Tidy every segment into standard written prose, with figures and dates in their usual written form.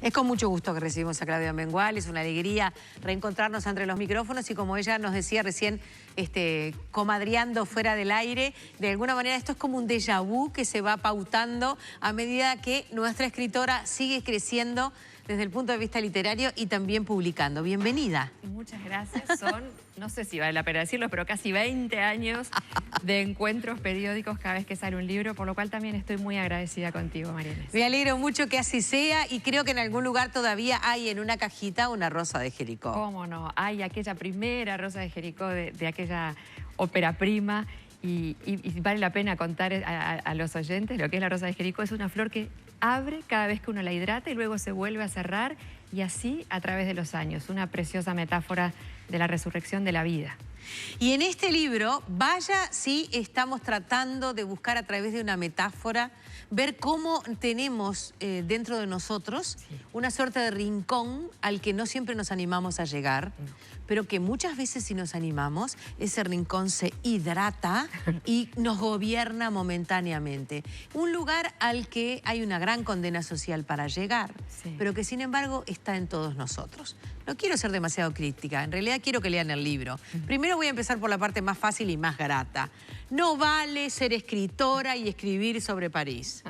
Es con mucho gusto que recibimos a Claudia Mengual, es una alegría reencontrarnos entre los micrófonos y como ella nos decía recién, comadreando fuera del aire, de alguna manera esto es como un déjà vu que se va pautando a medida que nuestra escritora sigue creciendo desde el punto de vista literario y también publicando. Bienvenida. Muchas gracias. Son, no sé si vale la pena decirlo, pero casi 20 años de encuentros periódicos cada vez que sale un libro, por lo cual también estoy muy agradecida contigo, María Inés. Me alegro mucho que así sea y creo que en algún lugar todavía hay en una cajita una rosa de Jericó. ¿Cómo no? Hay aquella primera rosa de Jericó de aquella ópera prima y vale la pena contar a los oyentes lo que es la rosa de Jericó. Es una flor que abre cada vez que uno la hidrata y luego se vuelve a cerrar y así a través de los años. Una preciosa metáfora de la resurrección de la vida. Y en este libro, vaya si estamos tratando de buscar a través de una metáfora, ver cómo tenemos dentro de nosotros una suerte de rincón al que no siempre nos animamos a llegar, pero que muchas veces si nos animamos, ese rincón se hidrata y nos gobierna momentáneamente. Un lugar al que hay una gran condena social para llegar, pero que sin embargo está en todos nosotros. No quiero ser demasiado crítica, en realidad quiero que lean el libro. Primero voy a empezar por la parte más fácil y más grata. No vale ser escritora y escribir sobre París.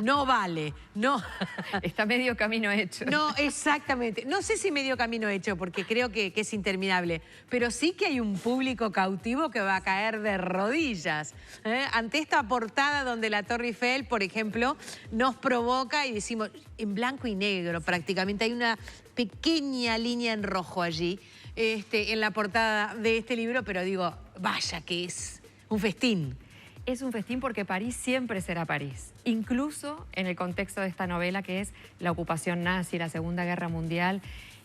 No vale, no. Está medio camino hecho. No, exactamente. No sé si medio camino hecho, porque creo que es interminable, pero sí que hay un público cautivo que va a caer de rodillas. Ante esta portada donde la Torre Eiffel, por ejemplo, nos provoca y decimos, en blanco y negro prácticamente, hay una pequeña línea en rojo allí, en la portada de este libro, pero digo, vaya que es un festín. Es un festín porque París siempre será París, incluso en el contexto de esta novela que es la ocupación nazi, la Segunda Guerra Mundial,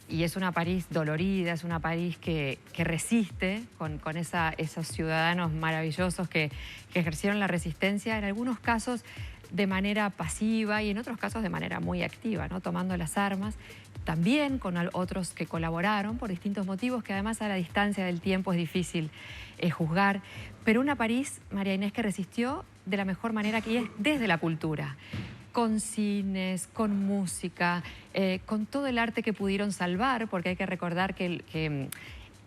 y es una París dolorida, es una París que resiste con esos ciudadanos maravillosos que ejercieron la resistencia, en algunos casos de manera pasiva y en otros casos de manera muy activa, ¿no? Tomando las armas, también con otros que colaboraron por distintos motivos que además a la distancia del tiempo es difícil juzgar, pero una París, María Inés, que resistió de la mejor manera que es desde la cultura, con cines, con música, con todo el arte que pudieron salvar, porque hay que recordar que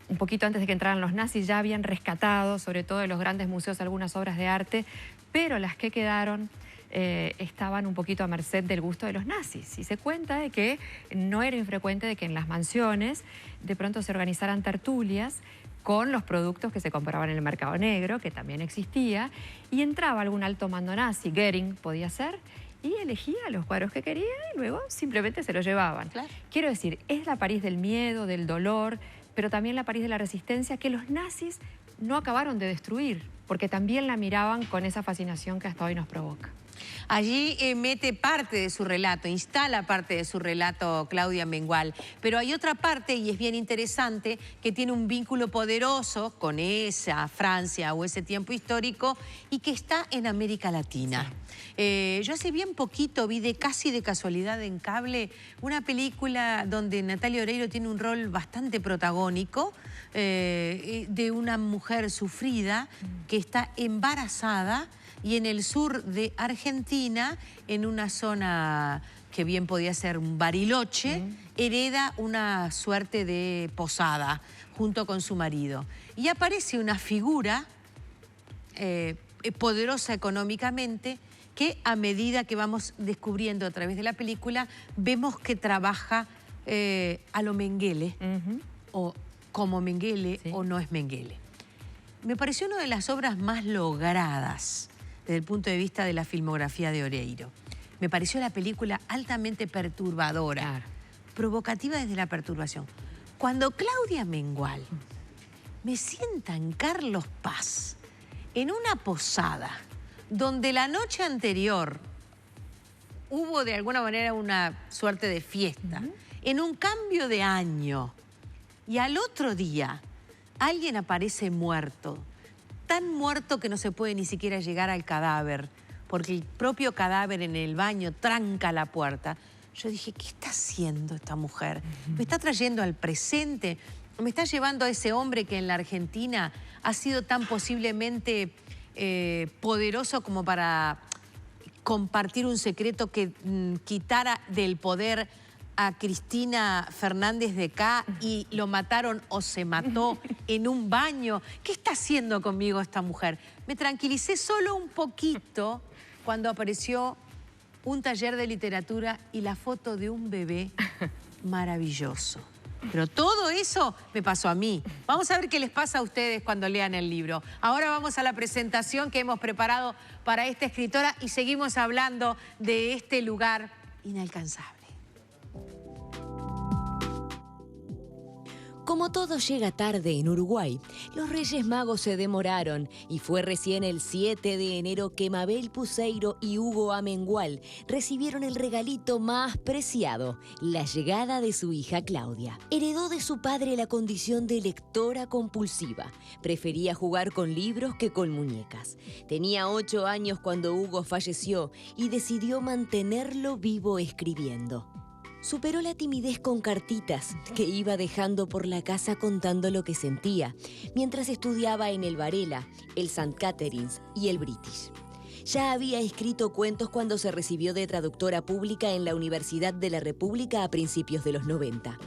un poquito antes de que entraran los nazis ya habían rescatado, sobre todo de los grandes museos, algunas obras de arte, pero las que quedaron estaban un poquito a merced del gusto de los nazis. Y se cuenta de que no era infrecuente de que en las mansiones de pronto se organizaran tertulias con los productos que se compraban en el mercado negro, que también existía, y entraba algún alto mando nazi, Goering podía ser, y elegía los cuadros que quería y luego simplemente se los llevaban. Claro. Quiero decir, es la París del miedo, del dolor, pero también la París de la resistencia que los nazis no acabaron de destruir, porque también la miraban con esa fascinación que hasta hoy nos provoca. Allí mete parte de su relato, instala parte de su relato Claudia Mengual, pero hay otra parte, y es bien interesante, que tiene un vínculo poderoso con esa Francia o ese tiempo histórico y que está en América Latina. Yo hace bien poquito vi casi de casualidad en cable una película donde Natalia Oreiro tiene un rol bastante protagónico de una mujer sufrida que está embarazada y en el sur de Argentina, en una zona que bien podía ser un Bariloche, hereda una suerte de posada junto con su marido. Y aparece una figura poderosa económicamente que a medida que vamos descubriendo a través de la película, vemos que trabaja a lo Mengele, o como Mengele, o no es Mengele. Me pareció una de las obras más logradas desde el punto de vista de la filmografía de Oreiro. Me pareció la película altamente perturbadora, provocativa desde la perturbación. Cuando Claudia Mengual me sienta en Carlos Paz, en una posada, donde la noche anterior hubo de alguna manera una suerte de fiesta, en un cambio de año, y al otro día alguien aparece muerto, tan muerto que no se puede ni siquiera llegar al cadáver, porque el propio cadáver en el baño tranca la puerta. Yo dije, ¿qué está haciendo esta mujer? Me está trayendo al presente, me está llevando a ese hombre que en la Argentina ha sido tan posiblemente poderoso como para compartir un secreto que quitara del poder a Cristina Fernández de K y lo mataron o se mató en un baño. ¿Qué está haciendo conmigo esta mujer? Me tranquilicé solo un poquito cuando apareció un taller de literatura y la foto de un bebé maravilloso. Pero todo eso me pasó a mí. Vamos a ver qué les pasa a ustedes cuando lean el libro. Ahora vamos a la presentación que hemos preparado para esta escritora y seguimos hablando de este lugar inalcanzable. Como todo llega tarde en Uruguay, los Reyes Magos se demoraron y fue recién el 7 de enero que Mabel Puceiro y Hugo Amengual recibieron el regalito más preciado, la llegada de su hija Claudia. Heredó de su padre la condición de lectora compulsiva. Prefería jugar con libros que con muñecas. Tenía 8 años cuando Hugo falleció y decidió mantenerlo vivo escribiendo. Superó la timidez con cartitas que iba dejando por la casa contando lo que sentía, mientras estudiaba en el Varela, el St. Catherine's y el British. Ya había escrito cuentos cuando se recibió de traductora pública en la Universidad de la República a principios de los 90.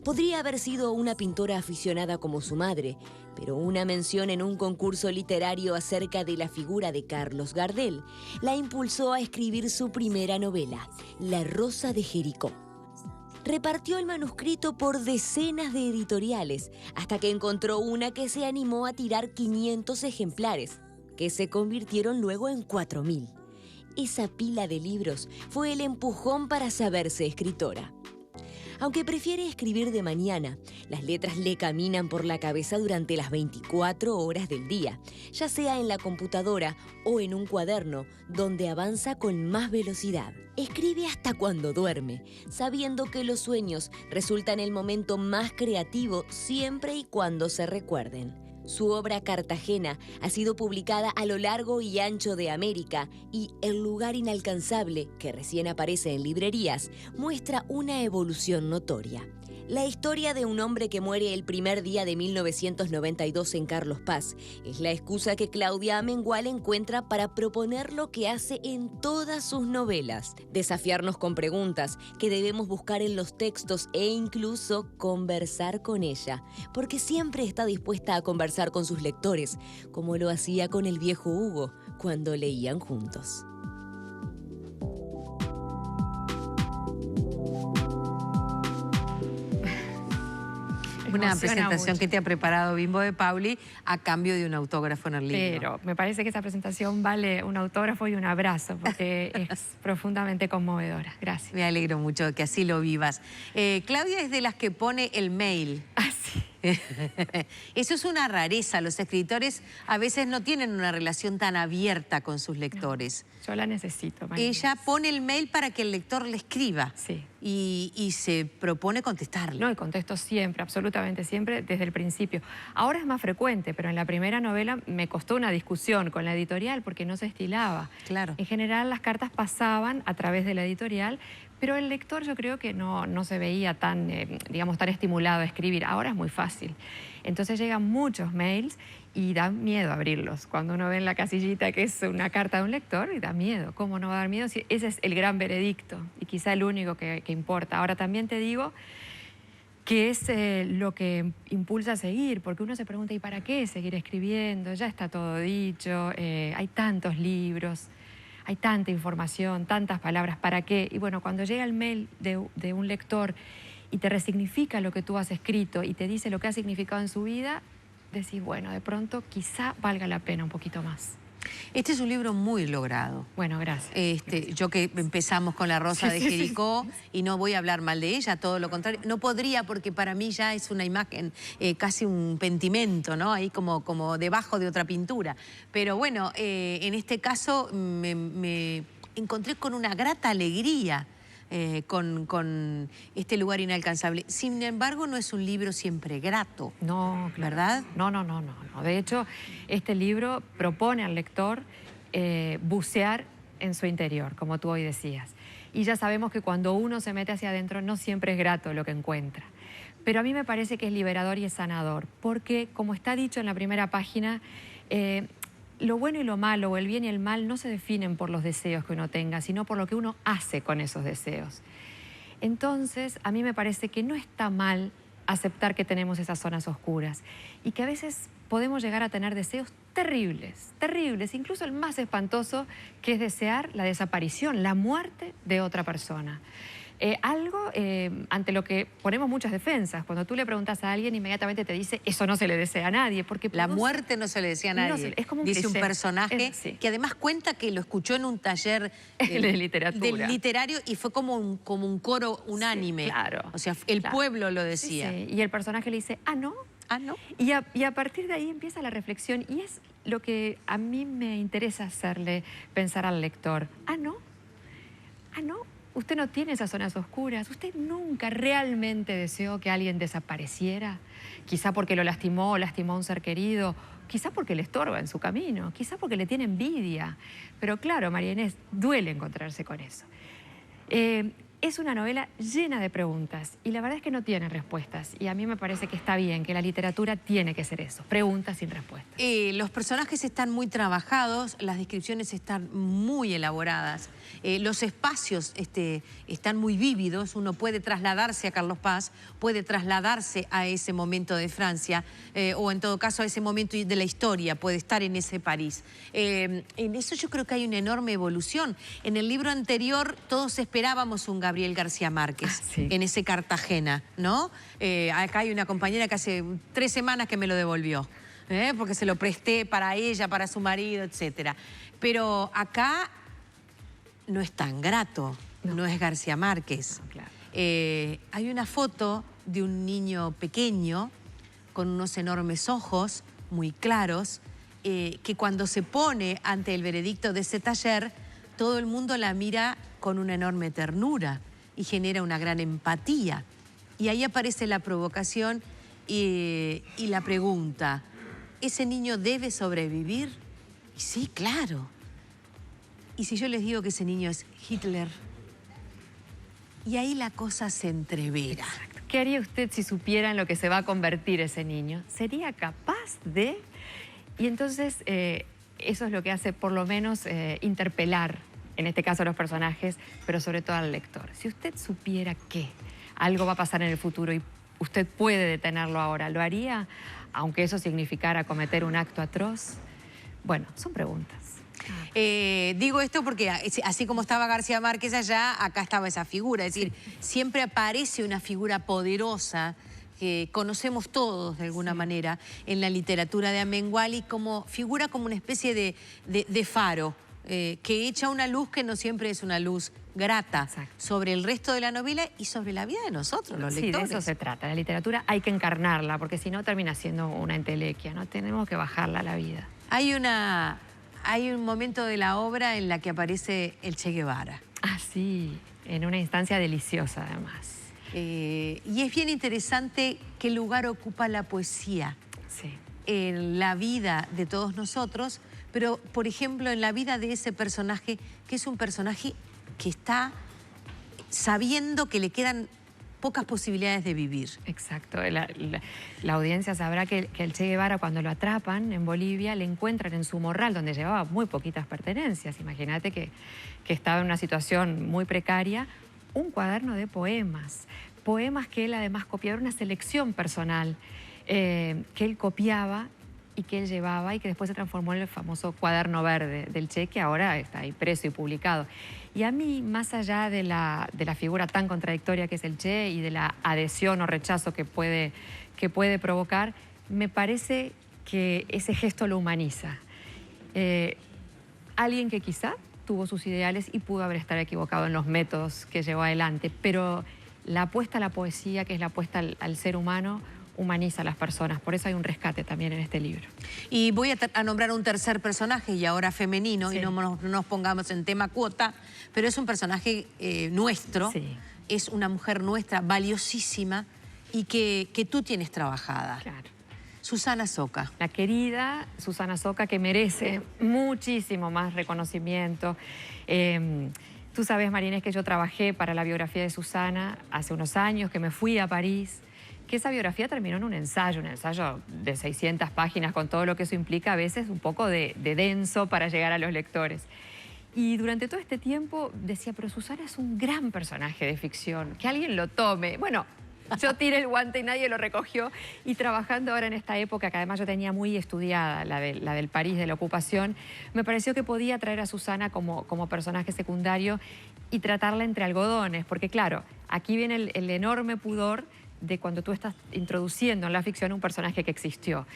Podría haber sido una pintora aficionada como su madre, pero una mención en un concurso literario acerca de la figura de Carlos Gardel la impulsó a escribir su primera novela, La Rosa de Jericó. Repartió el manuscrito por decenas de editoriales, hasta que encontró una que se animó a tirar 500 ejemplares, que se convirtieron luego en 4000. Esa pila de libros fue el empujón para saberse escritora. Aunque prefiere escribir de mañana, las letras le caminan por la cabeza durante las 24 horas del día, ya sea en la computadora o en un cuaderno, donde avanza con más velocidad. Escribe hasta cuando duerme, sabiendo que los sueños resultan el momento más creativo siempre y cuando se recuerden. Su obra Cartagena ha sido publicada a lo largo y ancho de América y El lugar inalcanzable, que recién aparece en librerías, muestra una evolución notoria. La historia de un hombre que muere el primer día de 1992 en Carlos Paz es la excusa que Claudia Amengual encuentra para proponer lo que hace en todas sus novelas: desafiarnos con preguntas que debemos buscar en los textos e incluso conversar con ella, porque siempre está dispuesta a conversar con sus lectores, como lo hacía con el viejo Hugo cuando leían juntos. Una presentación que te ha preparado Bimbo de Pauli a cambio de un autógrafo en el libro. Pero me parece que esa presentación vale un autógrafo y un abrazo, porque es profundamente conmovedora. Gracias. Me alegro mucho de que así lo vivas. Claudia es de las que pone el mail. Ah, sí. Eso es una rareza. Los escritores a veces no tienen una relación tan abierta con sus lectores. No, yo la necesito, María. Ella pone el mail para que el lector le escriba. Sí. Y se propone contestarle. No, y contesto siempre, absolutamente siempre, desde el principio. Ahora es más frecuente, pero en la primera novela me costó una discusión con la editorial porque no se estilaba. Claro. En general las cartas pasaban a través de la editorial, pero el lector yo creo que no se veía tan, digamos, tan estimulado a escribir. Ahora es muy fácil. Entonces llegan muchos mails y da miedo abrirlos. Cuando uno ve en la casillita que es una carta de un lector, y da miedo. ¿Cómo no va a dar miedo? Si ese es el gran veredicto y quizá el único que importa. Ahora también te digo que es lo que impulsa a seguir, porque uno se pregunta, ¿y para qué seguir escribiendo? Ya está todo dicho, hay tantos libros, hay tanta información, tantas palabras, ¿para qué? Y bueno, cuando llega el mail de un lector y te resignifica lo que tú has escrito y te dice lo que ha significado en su vida, decís, bueno, de pronto quizá valga la pena un poquito más. Este es un libro muy logrado. Bueno, gracias. Yo que empezamos con La Rosa de Jericó y no voy a hablar mal de ella, todo lo contrario. No podría porque para mí ya es una imagen, casi un pentimento, ¿no? Ahí como debajo de otra pintura. Pero bueno, en este caso me encontré con una grata alegría con este lugar inalcanzable. Sin embargo, no es un libro siempre grato. No, claro. ¿Verdad? No. De hecho, este libro propone al lector bucear en su interior, como tú hoy decías. Y ya sabemos que cuando uno se mete hacia adentro no siempre es grato lo que encuentra. Pero a mí me parece que es liberador y es sanador, porque como está dicho en la primera página, lo bueno y lo malo, o el bien y el mal, no se definen por los deseos que uno tenga, sino por lo que uno hace con esos deseos. Entonces, a mí me parece que no está mal aceptar que tenemos esas zonas oscuras y que a veces podemos llegar a tener deseos terribles, terribles, incluso el más espantoso, que es desear la desaparición, la muerte de otra persona. Algo ante lo que ponemos muchas defensas. Cuando tú le preguntas a alguien, inmediatamente te dice, eso no se le desea a nadie. Porque la muerte no se le desea a nadie. Es como un dice cliché. Un personaje sí. que además cuenta que lo escuchó en un taller de literatura. literario y fue como un coro unánime. Sí, claro. O sea, el pueblo lo decía. Sí, sí. Y el personaje le dice, ah, ¿no? Ah, ¿no? Y a partir de ahí empieza la reflexión y es lo que a mí me interesa hacerle pensar al lector. Ah, ¿no? Ah, ¿no? Usted no tiene esas zonas oscuras. Usted nunca realmente deseó que alguien desapareciera. Quizá porque lo lastimó o lastimó a un ser querido. Quizá porque le estorba en su camino. Quizá porque le tiene envidia. Pero claro, María Inés, duele encontrarse con eso. Es una novela llena de preguntas y la verdad es que no tiene respuestas. Y a mí me parece que está bien, que la literatura tiene que ser eso, preguntas sin respuestas. Los personajes están muy trabajados, las descripciones están muy elaboradas, los espacios están muy vívidos, uno puede trasladarse a Carlos Paz, puede trasladarse a ese momento de Francia o en todo caso a ese momento de la historia, puede estar en ese París. En eso yo creo que hay una enorme evolución. En el libro anterior todos esperábamos un Gabriel García Márquez, sí, en ese Cartagena, ¿no? Acá hay una compañera que hace 3 semanas que me lo devolvió, porque se lo presté para ella, para su marido, etc. Pero acá no es tan grato, no es García Márquez. No, claro. Hay una foto de un niño pequeño con unos enormes ojos muy claros, que cuando se pone ante el veredicto de ese taller, todo el mundo la mira con una enorme ternura y genera una gran empatía. Y ahí aparece la provocación y la pregunta, ¿ese niño debe sobrevivir? Y sí, claro. ¿Y si yo les digo que ese niño es Hitler? Y ahí la cosa se entrevera. Exacto. ¿Qué haría usted si supiera en lo que se va a convertir ese niño? ¿Sería capaz de...? Y entonces eso es lo que hace por lo menos interpelar, en este caso a los personajes, pero sobre todo al lector. Si usted supiera que algo va a pasar en el futuro y usted puede detenerlo ahora, ¿lo haría? Aunque eso significara cometer un acto atroz. Bueno, son preguntas. Digo esto porque así como estaba García Márquez allá, acá estaba esa figura. Es decir, siempre aparece una figura poderosa que conocemos todos de alguna manera en la literatura de Amengual y como figura como una especie de faro que echa una luz que no siempre es una luz grata sobre el resto de la novela y sobre la vida de nosotros, los lectores. Sí, de eso se trata. La literatura hay que encarnarla porque si no termina siendo una entelequia, ¿no? Tenemos que bajarla a la vida. Hay un momento de la obra en la que aparece el Che Guevara. Ah, sí, en una instancia deliciosa además. Y es bien interesante qué lugar ocupa la poesía en la vida de todos nosotros, pero por ejemplo en la vida de ese personaje, que es un personaje que está sabiendo que le quedan pocas posibilidades de vivir. Exacto. La audiencia sabrá que el Che Guevara, cuando lo atrapan en Bolivia, le encuentran en su morral, donde llevaba muy poquitas pertenencias. Imagínate que estaba en una situación muy precaria, un cuaderno de poemas. Poemas que él además copiaba, una selección personal que él copiaba y que él llevaba y que después se transformó en el famoso cuaderno verde del Che, que ahora está ahí preso y publicado. Y a mí, más allá de la figura tan contradictoria que es el Che y de la adhesión o rechazo que puede provocar, me parece que ese gesto lo humaniza. Alguien que quizá tuvo sus ideales y pudo estar equivocado en los métodos que llevó adelante, pero la apuesta a la poesía, que es la apuesta al ser humano, humaniza a las personas. Por eso hay un rescate también en este libro. Y voy a nombrar un tercer personaje, y ahora femenino, y no nos pongamos en tema cuota, pero es un personaje nuestro, es una mujer nuestra, valiosísima, y que tú tienes trabajada. Claro. Susana Soca. La querida Susana Soca, que merece muchísimo más reconocimiento. Tú sabes, María Inés, que yo trabajé para la biografía de Susana hace unos años, que me fui a París, que esa biografía terminó en un ensayo de 600 páginas, con todo lo que eso implica, a veces un poco de denso para llegar a los lectores. Y durante todo este tiempo decía, pero Susana es un gran personaje de ficción, que alguien lo tome. Bueno, yo tiré el guante y nadie lo recogió. Y trabajando ahora en esta época, que además yo tenía muy estudiada, la del París de la ocupación, me pareció que podía traer a Susana como personaje secundario y tratarla entre algodones. Porque claro, aquí viene el enorme pudor de cuando tú estás introduciendo en la ficción un personaje que existió.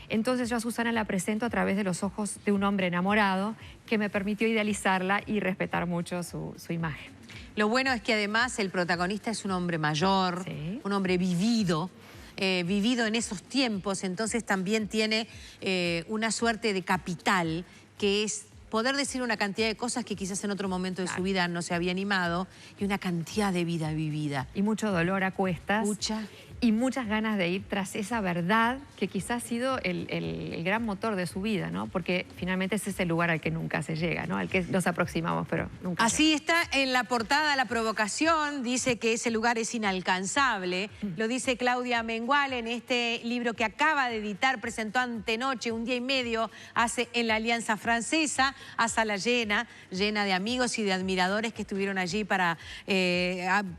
Entonces yo a Susana la presento a través de los ojos de un hombre enamorado que me permitió idealizarla y respetar mucho su imagen. Lo bueno es que además el protagonista es un hombre mayor, sí, un hombre vivido, vivido en esos tiempos, entonces también tiene una suerte de capital que es poder decir una cantidad de cosas que quizás en otro momento de su vida no se había animado y una cantidad de vida vivida. Y mucho dolor a cuestas. Y muchas ganas de ir tras esa verdad que quizás ha sido el gran motor de su vida, ¿no? Porque finalmente ese es el lugar al que nunca se llega, ¿no? Al que nos aproximamos, pero nunca Así está en la portada La Provocación, dice que ese lugar es inalcanzable. Lo dice Claudia Amengual en este libro que acaba de editar, presentó antenoche, un día y medio, hace en la Alianza Francesa, a sala llena de amigos y de admiradores que estuvieron allí para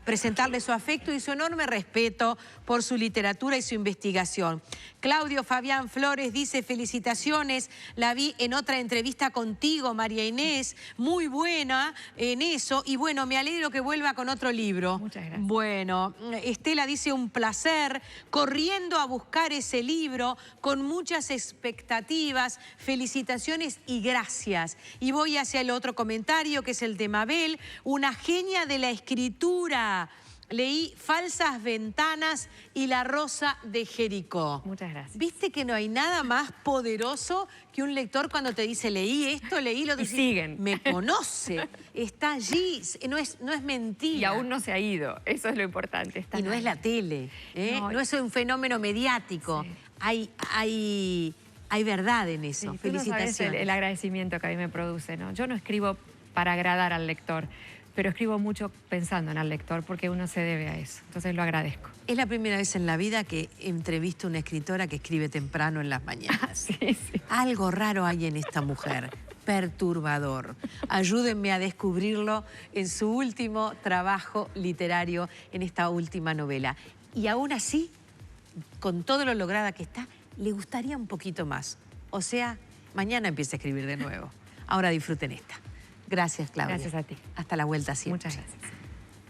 presentarle su afecto y su enorme respeto por su literatura y su investigación. Claudio Fabián Flores dice, felicitaciones, la vi en otra entrevista contigo, María Inés, muy buena en eso, y bueno, me alegro que vuelva con otro libro. Muchas gracias. Bueno, Estela dice, un placer, corriendo a buscar ese libro, con muchas expectativas, felicitaciones y gracias. Y voy hacia el otro comentario, que es el de Mabel, una genia de la escritura. Leí Falsas Ventanas y La Rosa de Jericó. Muchas gracias. ¿Viste que no hay nada más poderoso que un lector cuando te dice leí esto, leí lo otro? Y siguen. Me conoce, está allí, no es mentira. Y aún no se ha ido, eso es lo importante. Y no es la tele, no es un fenómeno mediático. Sí. Hay verdad en eso. Sí, felicitaciones. Tú no sabes el agradecimiento que a mí me produce, ¿no? Yo no escribo para agradar al lector, pero escribo mucho pensando en el lector porque uno se debe a eso. Entonces lo agradezco. Es la primera vez en la vida que entrevisto a una escritora que escribe temprano en las mañanas. Sí, sí. Algo raro hay en esta mujer, perturbador. Ayúdenme a descubrirlo en su último trabajo literario, en esta última novela. Y aún así, con todo lo lograda que está, le gustaría un poquito más. O sea, mañana empieza a escribir de nuevo. Ahora disfruten esta. Gracias, Claudia. Gracias a ti. Hasta la vuelta siempre. Muchas gracias.